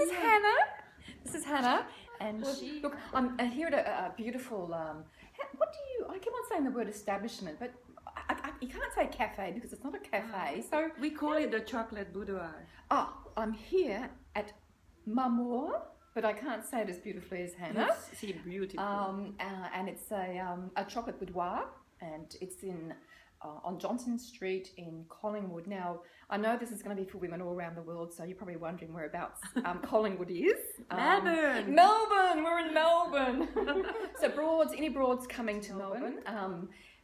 is Hannah. This is Hannah, and look, I'm here at a beautiful. What do you? I keep on saying the word establishment, but you can't say cafe because it's not a cafe. So we call it the chocolate boudoir. Oh, I'm here at Mamour, but I can't say it as beautifully as Hannah. Yes, see, beautiful. And it's a chocolate boudoir, and it's in on Johnson Street in Collingwood. Now, I know this is going to be for women all around the world, so you're probably wondering whereabouts Collingwood is. Melbourne! Melbourne! We're in Melbourne! So Broads, any Broads coming to Melbourne.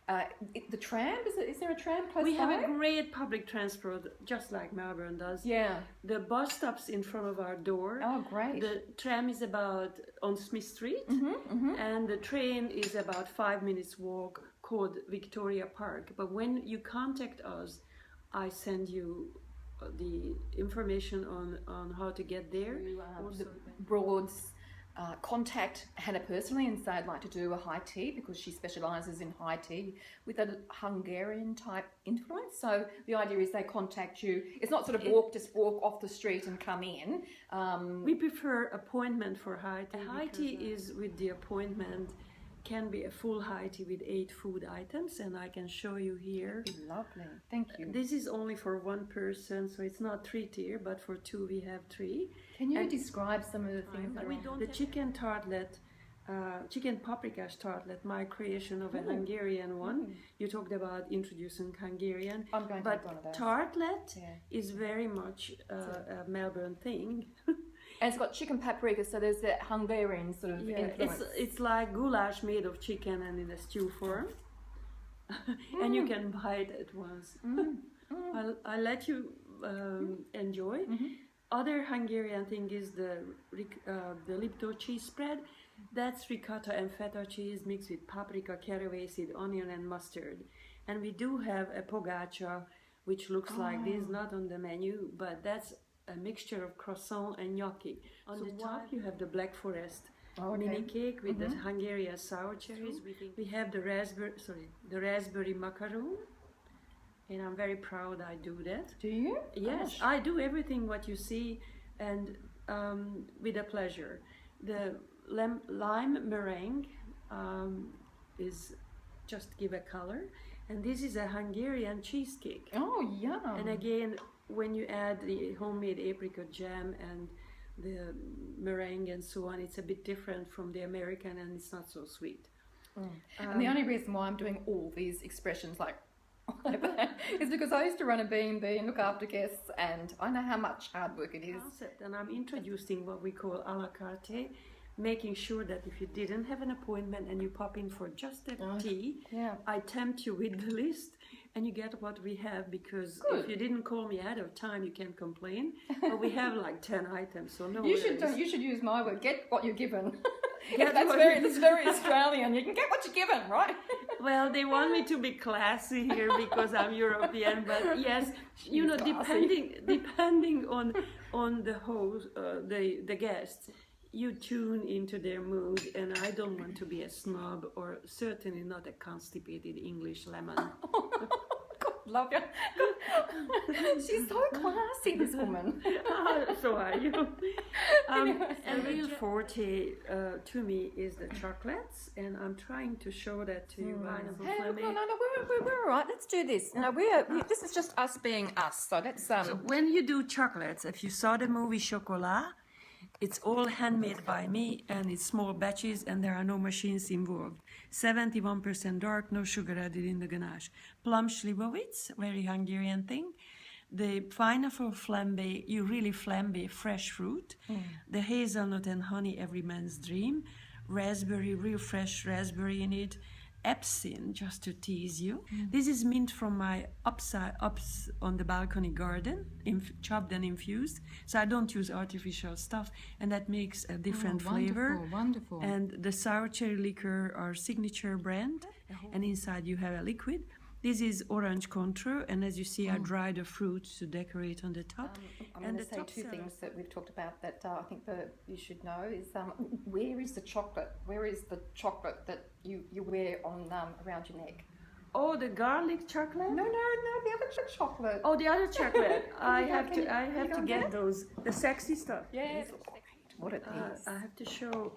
The tram, is there a tram close by? We have a great public transport, just like Melbourne does. Yeah. The bus stops in front of our door. Oh, great. The tram is about on Smith Street, and the train is about 5 minutes walk, called Victoria Park. But when you contact us, I send you the information on how to get there. The Broads contact Hannah personally and say I'd like to do a high tea because she specialises in high tea with a Hungarian type influence. So the idea is they contact you. It's not sort of walk off the street and come in. We prefer appointment for high tea. High tea is with the appointment. Can be a full high tea with 8 food items, and I can show you here. That'd be lovely. Thank you. This is only for 1 person, so it's not 3 tier, but for 2 we have 3. Can you describe some of the things that the chicken tartlet, chicken paprika tartlet, my creation of a Hungarian one. You talked about introducing Hungarian. I'm going to have one of those. Tartlet is very much a Melbourne thing. And it's got chicken paprika, so there's that Hungarian sort of influence. It's like goulash made of chicken and in a stew form. And you can buy it at once. I'll let you enjoy. Other Hungarian thing is the Lipto cheese spread. That's ricotta and feta cheese mixed with paprika, caraway seed, onion and mustard. And we do have a pogacha, which looks like this, not on the menu, but that's a mixture of croissant and gnocchi. On the top you have the Black Forest mini cake with the Hungarian sour cherries. We have the raspberry macaroon, and I'm very proud I do that. Do you? Yes, I do everything what you see, and with a pleasure. The lime meringue is just give a color, and this is a Hungarian cheesecake. Oh, yum! And again, when you add the homemade apricot jam and the meringue and so on, it's a bit different from the American, and it's not so sweet. And the only reason why I'm doing all these expressions like that is because I used to run a B&B and look after guests, and I know how much hard work it is. And I'm introducing what we call a la carte, making sure that if you didn't have an appointment and you pop in for just a tea, I tempt you with the list and you get what we have, because if you didn't call me ahead of time, you can complain. But we have like 10 items, so no you worries. You should use my word, get what you're given. That's very Australian. You can get what you're given, right? Well, they want me to be classy here because I'm European, but yes, you know, depending on the host, the guests, you tune into their mood, and I don't want to be a snob or certainly not a constipated English lemon. God, love you. She's so classy, this woman. So are you. A real forte to me is the chocolates, and I'm trying to show that to you. Hey, look, no, we're all right. Let's do this. No, this is just us being us. So let's. So when you do chocolates, if you saw the movie Chocolat, it's all handmade by me, and it's small batches, and there are no machines involved. 71% dark, no sugar added in the ganache. Plum Slivovitz, very Hungarian thing. The pineapple flambe, you really flambe fresh fruit. The hazelnut and honey, every man's dream. Raspberry, real fresh raspberry in it. Epsin, just to tease you. This is mint from my ups on the balcony garden, chopped and infused. So I don't use artificial stuff, and that makes a different flavor. Wonderful. And the sour cherry liquor, our signature brand, and inside you have a liquid. This is orange contour, and as you see, I dry the fruit to decorate on the top. I'm going to say 2 things that we've talked about that I think that you should know is where is the chocolate? Where is the chocolate that you wear on around your neck? Oh, the garlic chocolate? No, the other chocolate. Oh, the other chocolate. I you have go- to. I can you have go to and get get it? those. The sexy stuff. Yes. What are these? I have to show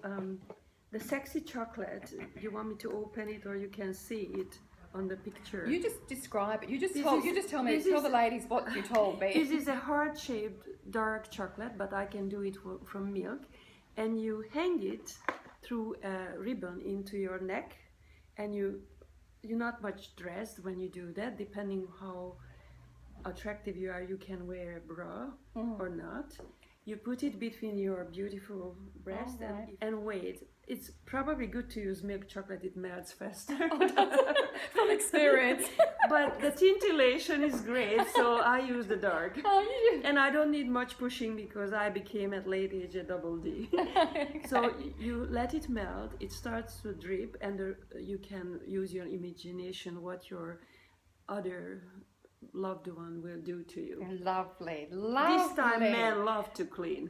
the sexy chocolate. You want me to open it, or you can see it on the picture? You just describe it. You just This tell. is- You just tell me. this Tell is- the ladies what you told me. This is a heart-shaped dark chocolate, but I can do it from milk, and you hang it through a ribbon into your neck, and you're not much dressed when you do that. Depending how attractive you are, you can wear a bra or not. You put it between your beautiful breast Alright. and wait. It's probably good to use milk chocolate, it melts faster. From experience. But the tintillation is great, so I use the dark. Oh, you. And I don't need much pushing because I became at late age a double D. So you let it melt, it starts to drip, and you can use your imagination what your other loved one will do to you. Lovely. This time men love to clean.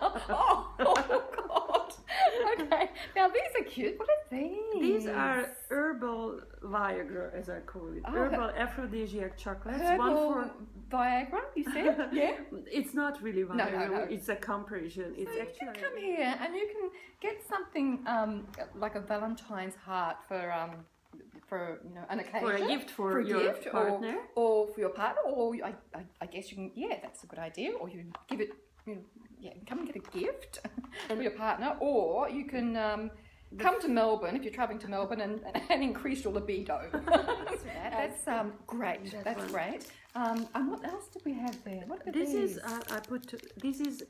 Oh God. Okay. Now these are cute. What are these? These are herbal Viagra, as I call it. Oh, Herbal aphrodisiac chocolates. herbal Viagra. You said? Yeah. It's not really Viagra. no. It's a compression. It's So you actually can come here and you can get something like a Valentine's heart for an occasion, for a gift for your partner, or for your partner, or I guess you can. Yeah, that's a good idea. Or you can give it. Come and get a gift for your partner, or you can come to Melbourne if you're travelling to Melbourne and increase your libido. That's great. That's great. And what else did we have there? What are this these? is this is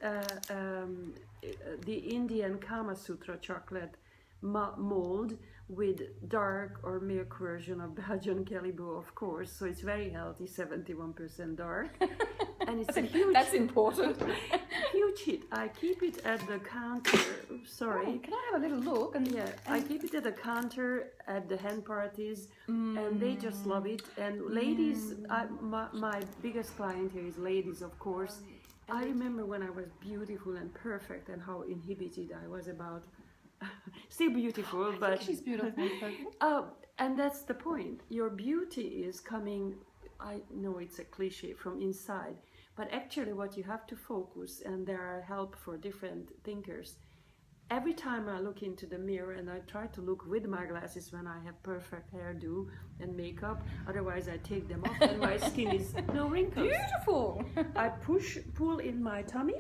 the Indian Kama Sutra chocolate mold with dark or milk version of Belgian Caribou, of course. So it's very healthy, 71% dark, and it's a huge. That's important. Huge hit. I keep it at the counter. Sorry. Oh, can I have a little look? And I keep it at the counter at the hen parties, and they just love it. And ladies, my biggest client here is ladies, of course. I remember when I was beautiful and perfect, and how inhibited I was about. Still beautiful, but she's beautiful. and that's the point. Your beauty is coming. I know it's a cliche, from inside, but actually, what you have to focus, and there are help for different thinkers. Every time I look into the mirror, and I try to look with my glasses when I have perfect hairdo and makeup, otherwise I take them off and my skin is no wrinkles. Beautiful. I pull in my tummy,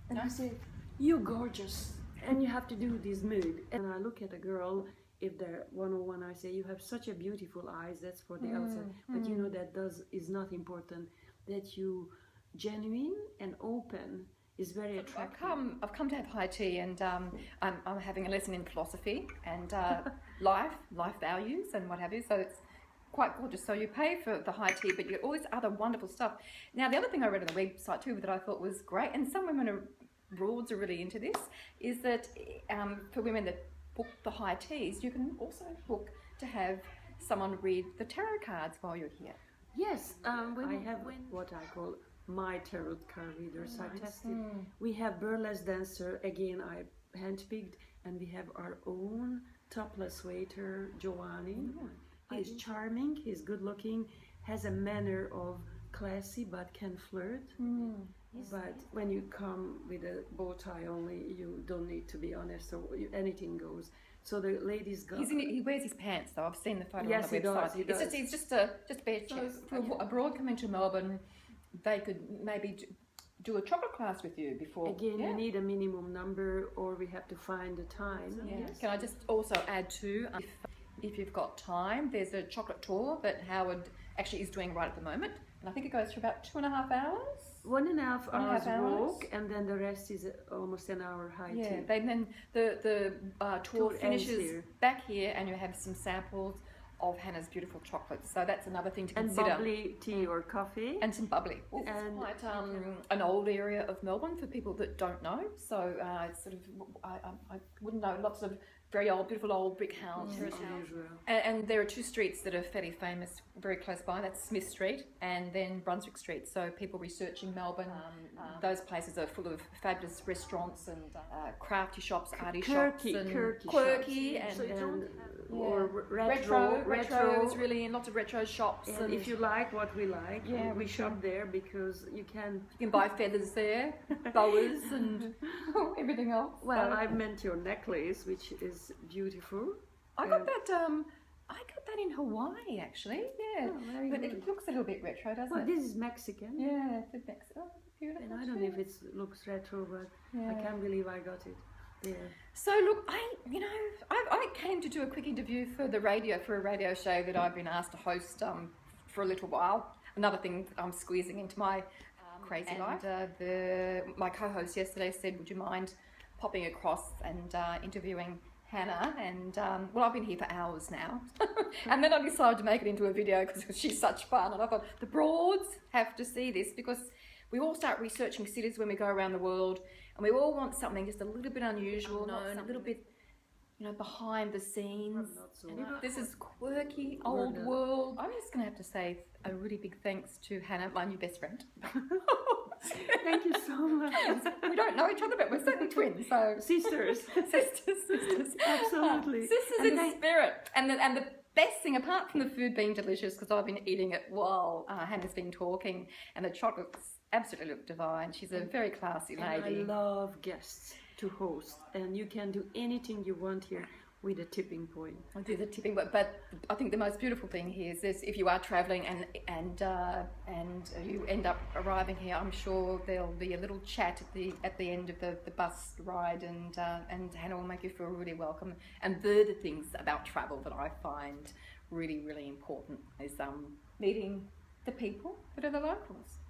and I say, "You're gorgeous," and you have to do this mood. And I look at a girl, if they're one-on-one, I say, "You have such a beautiful eyes." That's for the outside, but you know that is not important. That you genuine and open is very attractive. I've come to have high tea, and I'm having a lesson in philosophy and life values and what have you. So it's quite gorgeous. So you pay for the high tea, but you get all this other wonderful stuff. Now, the other thing I read on the website too that I thought was great, and some women broads are really into this, is that for women that book the high teas, you can also book to have someone read the tarot cards while you're here. Yes, I have what I call my tarot card readers. I tested. We have burlesque dancer, again I handpicked, and we have our own topless waiter, Giovanni. He's charming, he's good looking, has a manner of classy but can flirt. But when you come with a bow tie only, you don't need to be honest, so anything goes. So the ladies go. He wears his pants though. I've seen the photo Yes, on the he website. does, he does. It's just a bare chest. For a broad coming to Melbourne, they could maybe do a chocolate class with you before. Again, you need a minimum number, or we have to find the time. Yeah. Yes. Can I just also add too, if you've got time, there's a chocolate tour that Howard actually is doing right at the moment, and I think it goes for about 2.5 hours. 1.5 hours hours. walk, and then the rest is almost an hour high tea. Yeah, then the tour finishes here. back here, and you have some samples of Hannah's beautiful chocolates. So that's another thing to And consider. bubbly tea or coffee. And some bubbly. And It's quite an old area of Melbourne for people that don't know. So it's sort of, I wouldn't know, lots of very old, beautiful old brick house. And there are two streets that are fairly famous, very close by. That's Smith Street and then Brunswick Street. So people researching Melbourne, those places are full of fabulous restaurants and crafty shops, arty shops, and quirky and or retro is really in lots of retro shops. And if you like what we like, we shop there because you can buy feathers there, boas and everything else. Well, I meant your necklace, which is beautiful. I got that in Hawaii actually. Yeah, but it looks a little bit retro, doesn't it? This is Mexican. Yeah, it's Mexican. Oh, beautiful. And I don't know if it looks retro, but I can't believe I got it. Yeah. So look, I came to do a quick interview for a radio show that I've been asked to host for a little while. Another thing I'm squeezing into my crazy life. My co-host yesterday said, "Would you mind popping across and interviewing Hannah?" And well, I've been here for hours now, and then I decided to make it into a video because she's such fun. And I thought the Broads have to see this because we all start researching cities when we go around the world. And we all want something just a little bit unusual, a little bit, behind the scenes. This is quirky, old world. I'm just going to have to say a really big thanks to Hannah, my new best friend. Thank you so much. We don't know each other, but we're certainly twins. So sisters. Sisters. Absolutely. Sisters in spirit. And the best thing, apart from the food being delicious, because I've been eating it while Hannah's been talking, and the chocolates absolutely look divine. She's a very classy lady. I love guests to host, and you can do anything you want here with a tipping point. I'll do the tipping point, but I think the most beautiful thing here is this: if you are travelling and you end up arriving here, I'm sure there'll be a little chat at the end of the bus ride, and Hannah will make you feel really welcome. And they're the things about travel that I find really, really important is meeting the people that are the locals.